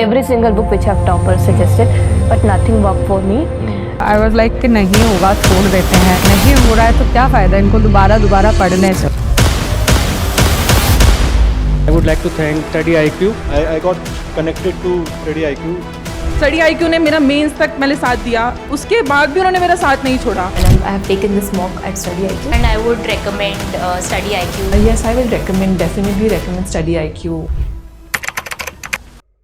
Every single book which have toppers suggested, but nothing worked for me. I was like कि नहीं होगा छोड़ देते हैं, नहीं हो रहा है तो क्या फ़ायदा इनको दोबारा पढ़ने से. I would like to thank StudyIQ. I got connected to StudyIQ. StudyIQ ने मेरा मेंस तक मैंने साथ दिया, उसके बाद भी उन्होंने मेरा साथ नहीं छोड़ा. I have taken this mock at StudyIQ and I would recommend StudyIQ. Yes, I will definitely recommend StudyIQ.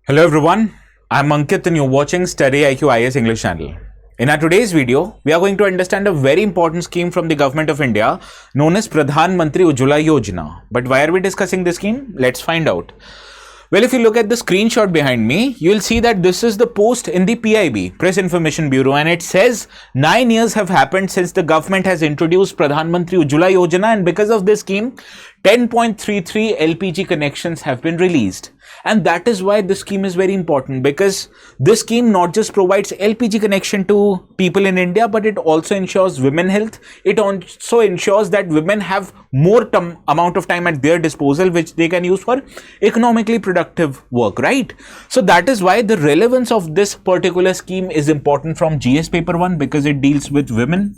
Hello everyone, I'm Ankit and you're watching StudyIQ IAS English channel. In our today's video, we are going to understand a very important scheme from the government of India known as Pradhan Mantri Ujjawala Yojana. But why are we discussing this scheme? Let's find out. Well, if you look at the screenshot behind me, you'll see that this is the post in the PIB, Press Information Bureau, and it says 9 years have happened since the government has introduced Pradhan Mantri Ujjawala Yojana, and because of this scheme, 10.33 LPG connections have been released. And that is why this scheme is very important, because this scheme not just provides LPG connection to people in India, but it also ensures women health. It also ensures that women have more amount of time at their disposal, which they can use for economically productive work, right? So that is why the relevance of this particular scheme is important from GS paper 1, because it deals with women.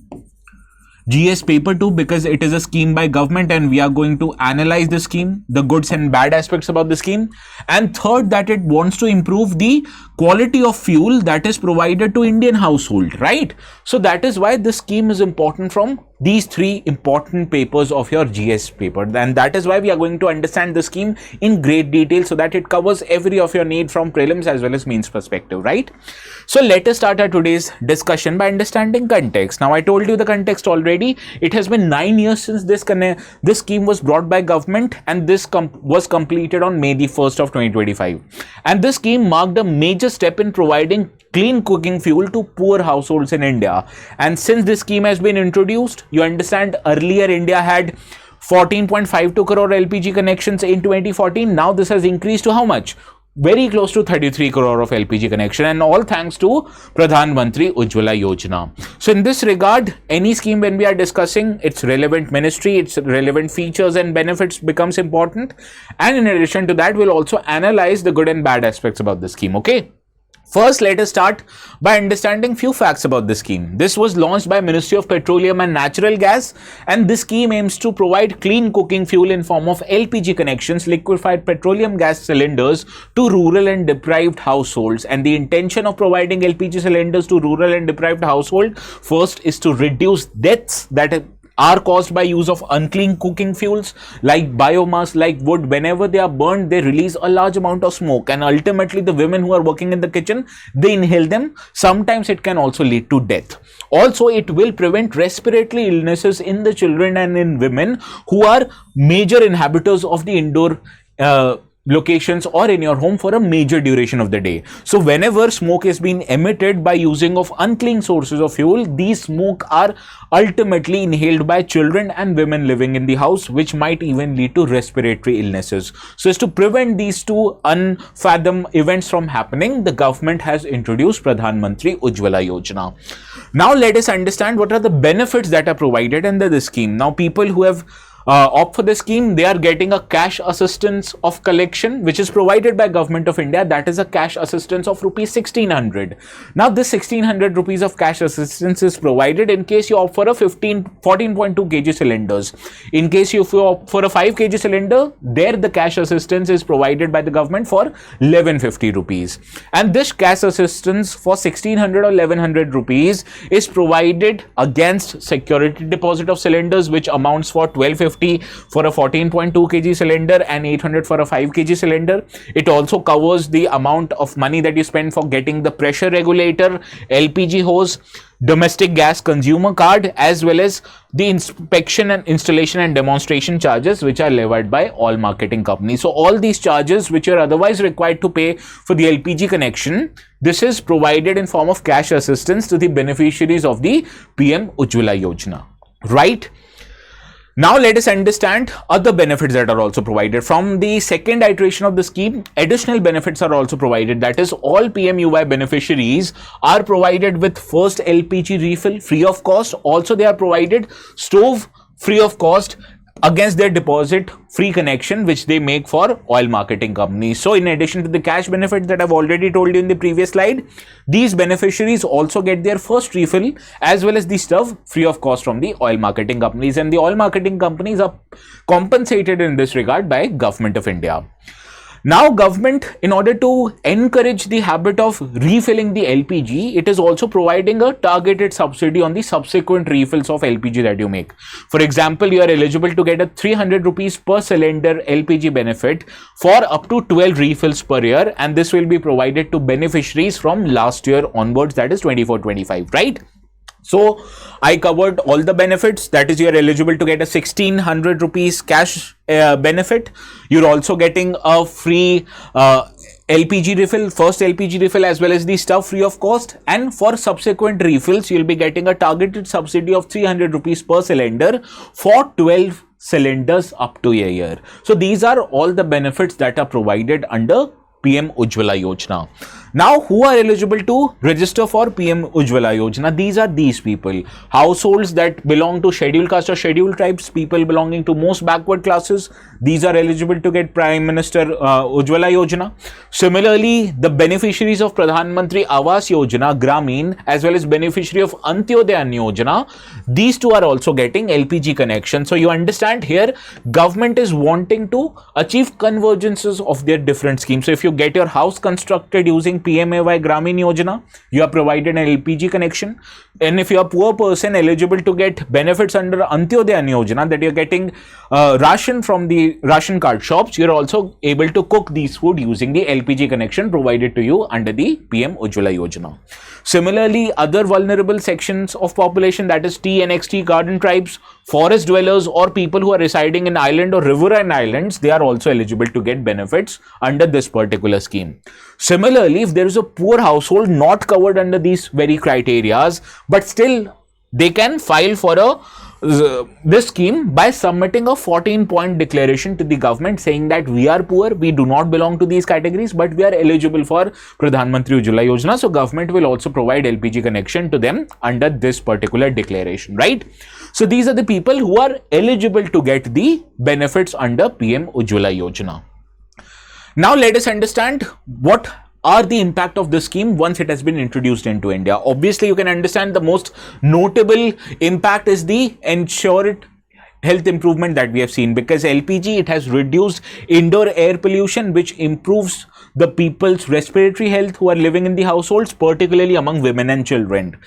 GS paper 2, because it is a scheme by government and we are going to analyze the scheme, the goods and bad aspects about the scheme. And third, that it wants to improve the quality of fuel that is provided to Indian household, right? So that is why this scheme is important from these three important papers of your GS paper, and that is why we are going to understand the scheme in great detail so that it covers every of your need from prelims as well as mains perspective, right? So let us start our today's discussion by understanding context. Now I told you the context already. It has been 9 years since this scheme was brought by government, and this was completed on May the 1st of 2025. And this scheme marked a major step in providing clean cooking fuel to poor households in India. And since this scheme has been introduced, you understand earlier India had 14.52 crore LPG connections in 2014. Now this has increased to how much? Very close to 33 crore of LPG connection, and all thanks to Pradhan Mantri Ujjawala Yojana. So in this regard, any scheme when we are discussing its relevant ministry, its relevant features and benefits becomes important. And in addition to that, we'll also analyze the good and bad aspects about the scheme, okay? First, let us start by understanding few facts about this scheme. This was launched by Ministry of Petroleum and Natural Gas, and this scheme aims to provide clean cooking fuel in form of LPG connections, liquefied petroleum gas cylinders, to rural and deprived households. And the intention of providing LPG cylinders to rural and deprived household first is to reduce deaths that are caused by use of unclean cooking fuels like biomass, like wood. Whenever they are burned, they release a large amount of smoke, and ultimately the women who are working in the kitchen, they inhale them. Sometimes it can also lead to death. Also, it will prevent respiratory illnesses in the children and in women who are major inhabitants of the indoor locations or in your home for a major duration of the day. So whenever smoke is being emitted by using of unclean sources of fuel, these smoke are ultimately inhaled by children and women living in the house, which might even lead to respiratory illnesses. So as to prevent these two unfathom events from happening, the government has introduced Pradhan Mantri Ujjawala Yojana. Now let us understand what are the benefits that are provided under this scheme. Now people who have opt for the scheme, they are getting a cash assistance of collection which is provided by Government of India. That is a cash assistance of rupees 1600. Now this 1600 rupees of cash assistance is provided in case you opt for a 14.2 kg cylinders. In case you opt for a 5 kg cylinder, there the cash assistance is provided by the government for 1150 rupees. And this cash assistance for 1600 or 1100 rupees is provided against security deposit of cylinders, which amounts for 1250 for a 14.2 kg cylinder and 800 for a 5 kg cylinder. It also covers the amount of money that you spend for getting the pressure regulator, LPG hose, domestic gas consumer card, as well as the inspection and installation and demonstration charges which are levied by all marketing companies. So all these charges which are otherwise required to pay for the LPG connection, this is provided in form of cash assistance to the beneficiaries of the PM Ujjawala Yojana, right? Now let us understand other benefits that are also provided. From the second iteration of the scheme, additional benefits are also provided. That is, all PMUY beneficiaries are provided with first LPG refill free of cost. Also, they are provided stove free of cost against their deposit free connection which they make for oil marketing companies. So in addition to the cash benefit that I've already told you in the previous slide, these beneficiaries also get their first refill as well as the stuff free of cost from the oil marketing companies, and the oil marketing companies are compensated in this regard by Government of India. Now government, in order to encourage the habit of refilling the LPG, it is also providing a targeted subsidy on the subsequent refills of LPG that you make. For example, you are eligible to get a 300 rupees per cylinder LPG benefit for up to 12 refills per year, and this will be provided to beneficiaries from last year onwards, that is 24-25, right? So I covered all the benefits. That is, you are eligible to get a 1600 rupees cash benefit. You're also getting a free LPG refill, first LPG refill, as well as the stuff free of cost. And for subsequent refills, you'll be getting a targeted subsidy of 300 rupees per cylinder for 12 cylinders up to a year. So these are all the benefits that are provided under PM Ujjawala Yojana. Now, who are eligible to register for PM Ujjawala Yojana? These are these people. Households that belong to scheduled caste or scheduled tribes, people belonging to most backward classes, these are eligible to get Prime Minister Ujjawala Yojana. Similarly, the beneficiaries of Pradhan Mantri Awas Yojana, Gramin, as well as beneficiary of Antyodaya Yojana, these two are also getting LPG connection. So you understand here, government is wanting to achieve convergences of their different schemes. So if you get your house constructed using PMAY Gramin Yojana, you are provided an LPG connection. And if you are a poor person eligible to get benefits under Antyodaya Yojana, that you are getting ration from the ration card shops, you are also able to cook these food using the LPG connection provided to you under the PM Ujjawala Yojana. Similarly, other vulnerable sections of population, that is T and XT garden tribes, forest dwellers, or people who are residing in island or riverine islands, they are also eligible to get benefits under this particular scheme. Similarly, if there is a poor household not covered under these very criterias, but still they can file for this scheme by submitting a 14-point declaration to the government saying that we are poor, we do not belong to these categories, but we are eligible for Pradhan Mantri Ujjawala Yojana. So government will also provide LPG connection to them under this particular declaration, right? So these are the people who are eligible to get the benefits under PM Ujjawala Yojana. Now let us understand what are the impact of this scheme once it has been introduced into India. Obviously, you can understand the most notable impact is the ensured health improvement that we have seen, because LPG, it has reduced indoor air pollution, which improves the people's respiratory health who are living in the households, particularly among women and children.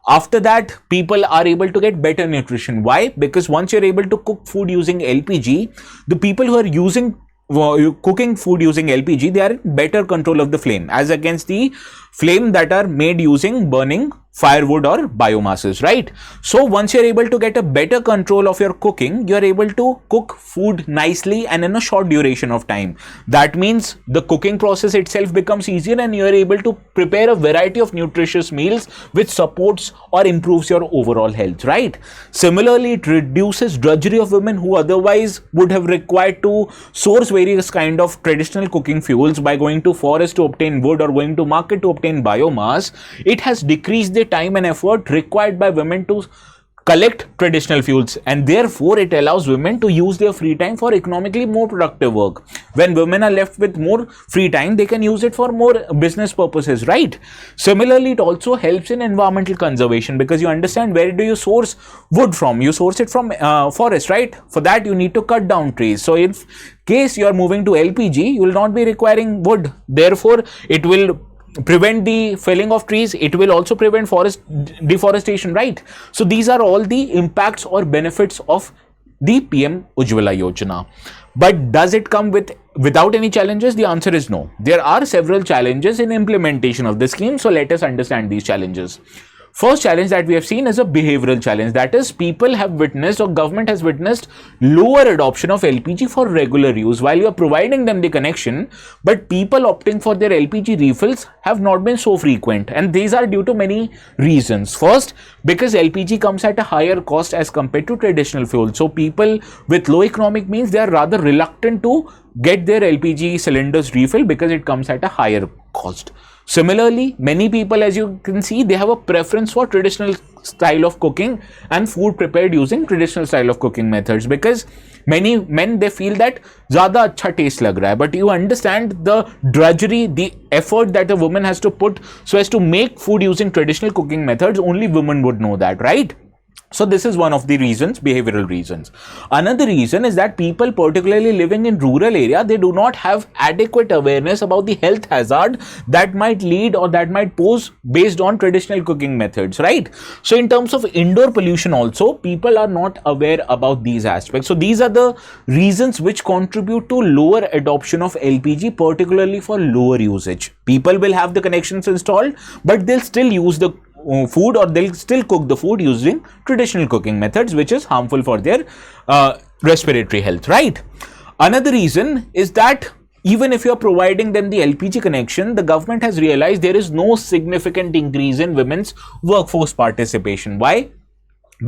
After that, people are able to get better nutrition. Why? Because once you're able to cook food using LPG, the people who are cooking food using LPG, they are in better control of the flame as against the flame that are made using burning firewood or biomasses, right? So once you're able to get a better control of your cooking, you're able to cook food nicely and in a short duration of time. That means the cooking process itself becomes easier and you're able to prepare a variety of nutritious meals which supports or improves your overall health, right? Similarly, it reduces drudgery of women who otherwise would have required to source various kind of traditional cooking fuels by going to forest to obtain wood or going to market to obtain biomass. It has decreased the time and effort required by women to collect traditional fuels, and therefore it allows women to use their free time for economically more productive work. When women are left with more free time, they can use it for more business purposes, right? Similarly, it also helps in environmental conservation, because you understand, where do you source wood from? You source it from forest, right? For that you need to cut down trees. So in case you are moving to LPG, you will not be requiring wood. Therefore, it will prevent the felling of trees. It will also prevent forest deforestation, right? So these are all the impacts or benefits of the PM Ujjawala Yojana. But does it come without any challenges? The answer is no. There are several challenges in implementation of the scheme. So let us understand these challenges. First challenge that we have seen is a behavioral challenge. That is, people have witnessed, or government has witnessed, lower adoption of LPG for regular use while you are providing them the connection, but people opting for their LPG refills have not been so frequent, and these are due to many reasons. First, because LPG comes at a higher cost as compared to traditional fuel. So people with low economic means, they are rather reluctant to get their LPG cylinders refilled because it comes at a higher cost. Similarly, many people, as you can see, they have a preference for traditional style of cooking and food prepared using traditional style of cooking methods, because many men, they feel that ज़्यादा अच्छा taste लग रहा है. But you understand the drudgery, the effort that a woman has to put so as to make food using traditional cooking methods. Only women would know that, right? So this is one of the reasons, behavioral reasons. Another reason is that people, particularly living in rural area, they do not have adequate awareness about the health hazard that might lead or that might pose based on traditional cooking methods, right? So in terms of indoor pollution also, people are not aware about these aspects. So these are the reasons which contribute to lower adoption of LPG, particularly for lower usage. People will have the connections installed, but they'll still use the food, or they'll still cook the food using traditional cooking methods, which is harmful for their respiratory health, right? Another reason is that even if you're providing them the LPG connection, the government has realized there is no significant increase in women's workforce participation. Why?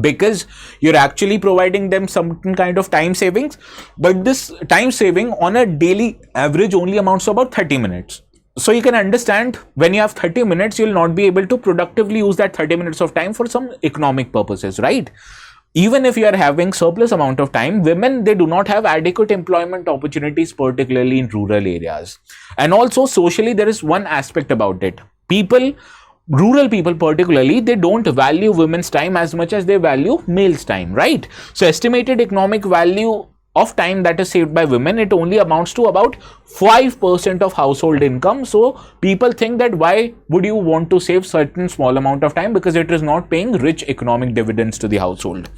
Because you're actually providing them some kind of time savings, but this time saving on a daily average only amounts to about 30 minutes. So you can understand, when you have 30 minutes, you'll not be able to productively use that 30 minutes of time for some economic purposes, right? Even if you are having surplus amount of time, women, they do not have adequate employment opportunities, particularly in rural areas. And also socially, there is one aspect about it. Rural people particularly, they don't value women's time as much as they value males' time, right? So estimated economic value of time that is saved by women, it only amounts to about 5% of household income. So people think that why would you want to save certain small amount of time, because it is not paying rich economic dividends to the household.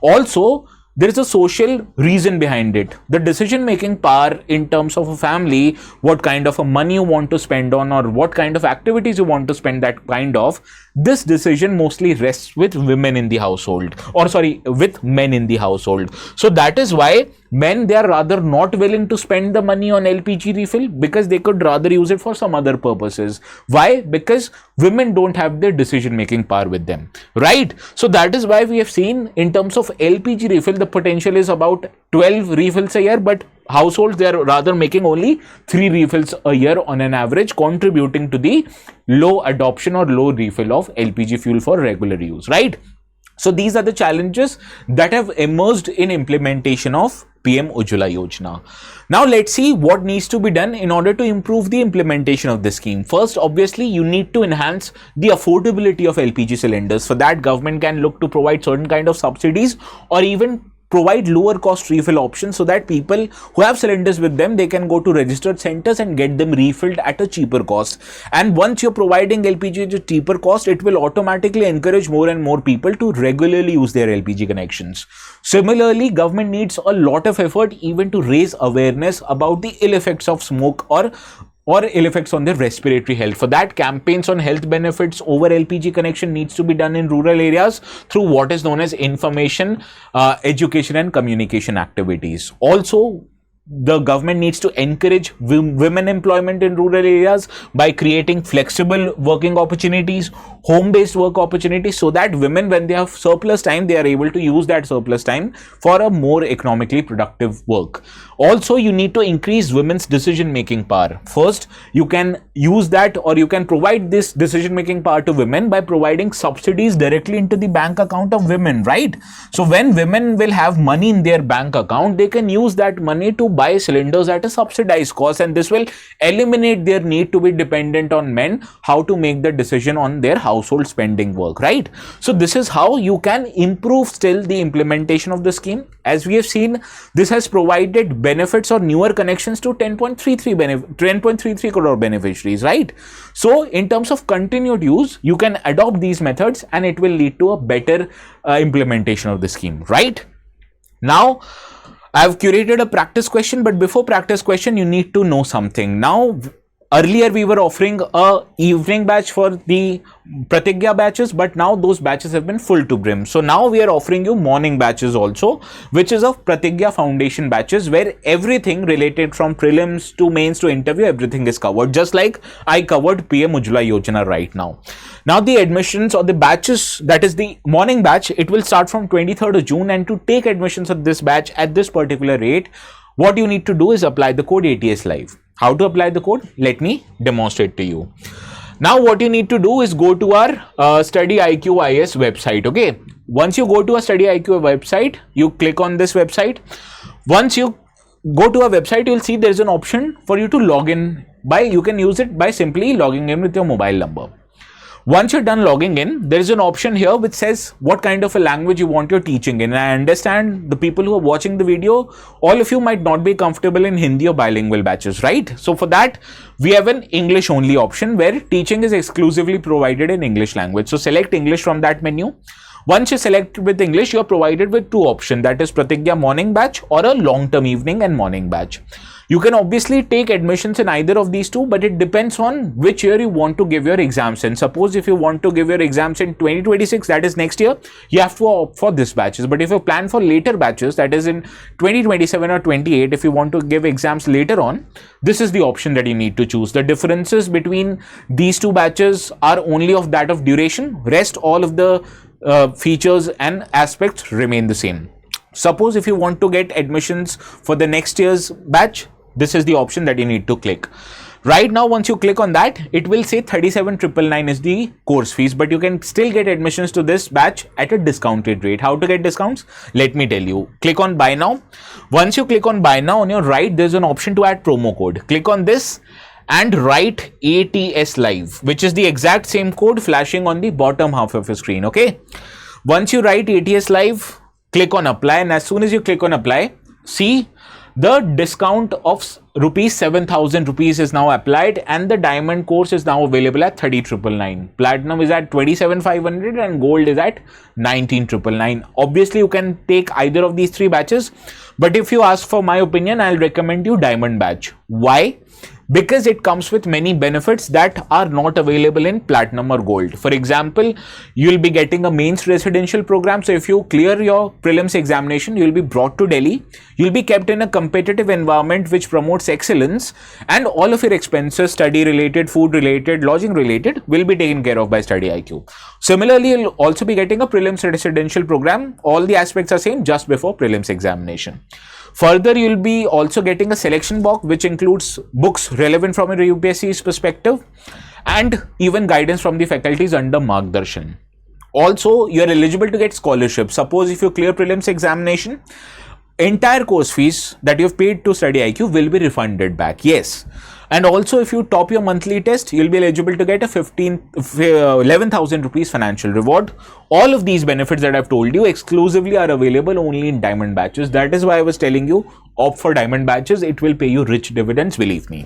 Also, there is a social reason behind it. The decision making power in terms of a family, what kind of a money you want to spend on, or what kind of activities you want to spend that kind of, this decision mostly rests with women in the household, or sorry, with men in the household. So that is why men, they are rather not willing to spend the money on LPG refill, because they could rather use it for some other purposes. Why? Because women don't have the decision making power with them, right? So that is why we have seen in terms of LPG refill, the potential is about 12 refills a year, but households, they are rather making only 3 refills a year on an average, contributing to the low adoption or low refill of LPG fuel for regular use, right? So these are the challenges that have emerged in implementation of PM Ujjawala Yojana. Now let's see what needs to be done in order to improve the implementation of this scheme. First, obviously, you need to enhance the affordability of LPG cylinders. For that, government can look to provide certain kind of subsidies, or even provide lower cost refill options, so that people who have cylinders with them, they can go to registered centers and get them refilled at a cheaper cost. And once you're providing LPG at a cheaper cost, it will automatically encourage more and more people to regularly use their LPG connections. Similarly, government needs a lot of effort even to raise awareness about the ill effects of smoke or ill effects on their respiratory health. For that, campaigns on health benefits over LPG connection needs to be done in rural areas through what is known as information, education and communication activities. Also, the government needs to encourage women employment in rural areas by creating flexible working opportunities, home-based work opportunities, so that women, when they have surplus time, they are able to use that surplus time for a more economically productive work. Also, you need to increase women's decision-making power. First, you can use that, or you can provide this decision-making power to women by providing subsidies directly into the bank account of women, right? So when women will have money in their bank account, they can use that money to buy cylinders at a subsidized cost, and this will eliminate their need to be dependent on men how to make the decision on their household spending work, right? So this is how you can improve still the implementation of the scheme. As we have seen, this has provided benefits or newer connections to 10.33 crore beneficiaries, right? So in terms of continued use, you can adopt these methods and it will lead to a better implementation of the scheme, right? Now, I have curated a practice question, but before practice question, you need to know something. Now, earlier we were offering a evening batch for the Pratigya batches, but now those batches have been full to brim. So now we are offering you morning batches also, which is of Pratigya Foundation batches, where everything related from prelims to mains to interview, everything is covered, just like I covered PM Ujjawala Yojana right now. Now the admissions or the batches, that is the morning batch, it will start from 23rd of June, and to take admissions of this batch at this particular rate, what you need to do is apply the code ATS Live. How to apply the code? Let me demonstrate to you. Now what you need to do is go to our StudyIQ IAS website. Okay, once you go to a StudyIQ website, you click on this website. Once you go to a website, you'll see there's an option for you to log in by, you can use it by simply logging in with your mobile number. Once you're done logging in, there is an option here which says what kind of a language you want your teaching in. And I understand the people who are watching the video, all of you might not be comfortable in Hindi or bilingual batches, right? So for that, we have an English only option where teaching is exclusively provided in English language. So select English from that menu. Once you select with English, you are provided with two options, that is Pratigya morning batch or a long-term evening and morning batch. You can obviously take admissions in either of these two, but it depends on which year you want to give your exams in. Suppose if you want to give your exams in 2026, that is next year, you have to opt for this batches. But if you plan for later batches, that is in 2027 or 28, if you want to give exams later on, this is the option that you need to choose. The differences between these two batches are only of that of duration. Rest, all of the features and aspects remain the same. Suppose if you want to get admissions for the next year's batch, this is the option that you need to click. Right now, once you click on that, it will say 37,999 is the course fees, but you can still get admissions to this batch at a discounted rate. How to get discounts? Let me tell you. Click on buy now. Once you click on buy now, on your right, there's an option to add promo code. Click on this and write ATS live, which is the exact same code flashing on the bottom half of your screen. Okay. Once you write ATS live, click on apply, and as soon as you click on apply, see the discount of ₹7,000 is now applied, and the diamond course is now available at 30,999. Platinum is at 27,500 and gold is at 19,999. Obviously, you can take either of these three batches, but if you ask for my opinion, I'll recommend you diamond batch. Why? Because it comes with many benefits that are not available in platinum or gold. For example, you'll be getting a mains residential program. So if you clear your prelims examination, you'll be brought to Delhi. You'll be kept in a competitive environment which promotes excellence, and all of your expenses, study related, food related, lodging related, will be taken care of by StudyIQ. Similarly, you'll also be getting a prelims residential program. All the aspects are same just before prelims examination. Further, you'll be also getting a selection box which includes books relevant from your UPSC's perspective and even guidance from the faculties under Margdarshan. Also, you're eligible to get scholarships. Suppose if you clear prelims examination, entire course fees that you've paid to StudyIQ will be refunded back. Yes. And also, if you top your monthly test, you'll be eligible to get a 11,000 rupees financial reward. All of these benefits that I've told you exclusively are available only in diamond batches. That is why I was telling you, opt for diamond batches. It will pay you rich dividends, believe me.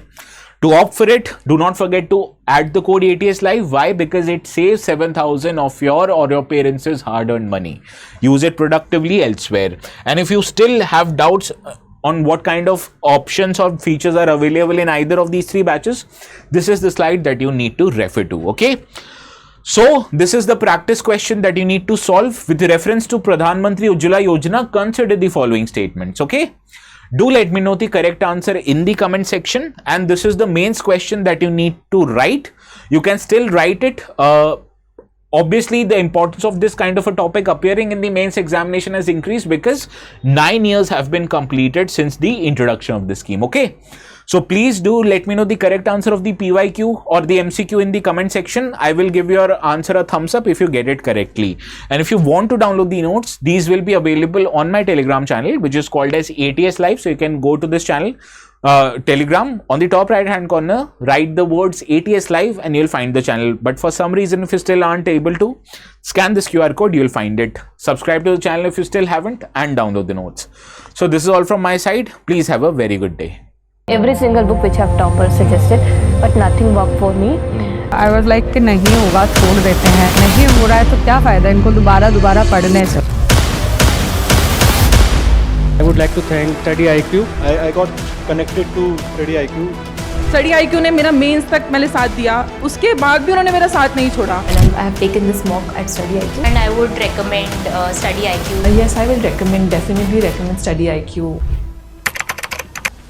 To opt for it, do not forget to add the code ATS Live. Why? Because it saves 7,000 of your or your parents' hard-earned money. Use it productively elsewhere. And if you still have doubts on what kind of options or features are available in either of these three batches, this is the slide that you need to refer to. Okay. So this is the practice question that you need to solve with reference to Pradhan Mantri Ujjawala Yojana. Consider the following statements. Okay. Do let me know the correct answer in the comment section. And this is the mains question that you need to write. You can still write it. Obviously, the importance of this kind of a topic appearing in the mains examination has increased because 9 years have been completed since the introduction of this scheme. Okay. So please do let me know the correct answer of the PYQ or the MCQ in the comment section. I will give your answer a thumbs up if you get it correctly. And if you want to download the notes, these will be available on my Telegram channel, which is called as ATS Live. So you can go to this channel, Telegram. On the top right hand corner, write the words ATS Live and you'll find the channel. But for some reason, if you still aren't able to, scan this QR code, you'll find it. Subscribe to the channel if you still haven't, and download the notes. So this is all from my side. Please have a very good day. Every single book which have toppers suggested, but nothing worked for me. I was like कि नहीं होगा छोड़ देते हैं, नहीं हो रहा है तो क्या फ़ायदा इनको दोबारा पढ़ने से. I would like to thank StudyIQ. I got connected to StudyIQ. StudyIQ ने मेरा मेंस तक मैंने साथ दिया, उसके बाद भी उन्होंने मेरा साथ नहीं छोड़ा. And I have taken this mock at StudyIQ, and I would recommend StudyIQ. Yes, I will recommend, definitely recommend StudyIQ.